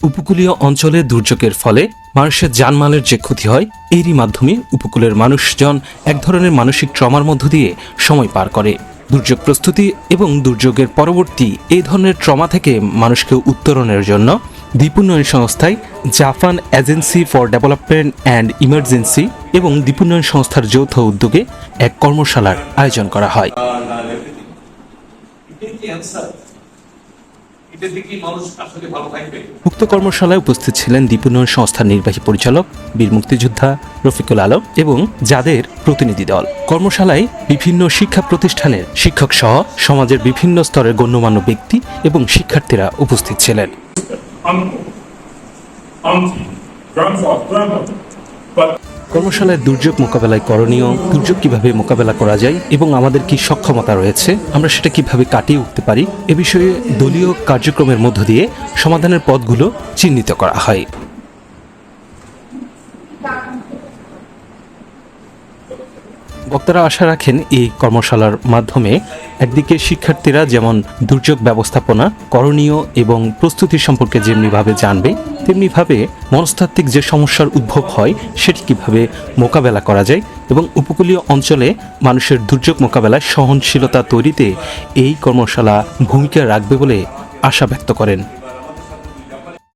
উপকূলীয় অঞ্চলে দুর্যোগের ফলে মানুষের জানমালের যে ক্ষতি হয় এরই মাধ্যমে উপকূলের মানুষজন এক ধরনের মানসিক ট্রমার মধ্য দিয়ে সময় পার করে। দুর্যোগ প্রস্তুতি এবং দুর্যোগের পরবর্তী এই ধরনের ট্রমা থেকে মানুষকে উত্তরণের জন্য দ্বীপ উন্নয়ন সংস্থায় Japan agency for development and emergency এবং দ্বীপ উন্নয়ন সংস্থার যৌথ উদ্যোগে এক কর্মশালার আয়োজন করা হয়। উক্ত কর্মশালায় উপস্থিত ছিলেন দ্বীপ উন্নয়ন সংস্থার নির্বাহী পরিচালক বীর মুক্তিযোদ্ধা রফিকুল আলম এবং যাদের প্রতিনিধি দল। কর্মশালায় বিভিন্ন শিক্ষা প্রতিষ্ঠানের শিক্ষক সহ সমাজের বিভিন্ন স্তরের গণ্যমান্য ব্যক্তি এবং শিক্ষার্থীরা উপস্থিত ছিলেন। কর্মশালায় দুর্যোগ মোকাবেলায় করণীয়, দুর্যোগ কিভাবে মোকাবেলা করা যায় এবং আমাদের কি সক্ষমতা রয়েছে, আমরা সেটা কিভাবে কাটিয়ে উঠতে পারি এ বিষয়ে দলীয় কার্যক্রমের মধ্য দিয়ে সমাধানের পথগুলো চিহ্নিত করা হয়। বক্তারা আশা রাখেন এই কর্মশালার মাধ্যমে একদিকে শিক্ষার্থীরা যেমন দুর্যোগ ব্যবস্থাপনা, করণীয় এবং প্রস্তুতি সম্পর্কে যেমনিভাবে জানবে, তেমনিভাবে মনস্তাত্ত্বিক যে সমস্যার উদ্ভব হয় সেটি কিভাবে মোকাবেলা করা যায় এবং উপকূলীয় অঞ্চলে মানুষের দুর্যোগ মোকাবেলায় সহনশীলতা তৈরিতে এই কর্মশালা ভূমিকা রাখবে বলে আশা ব্যক্ত করেন।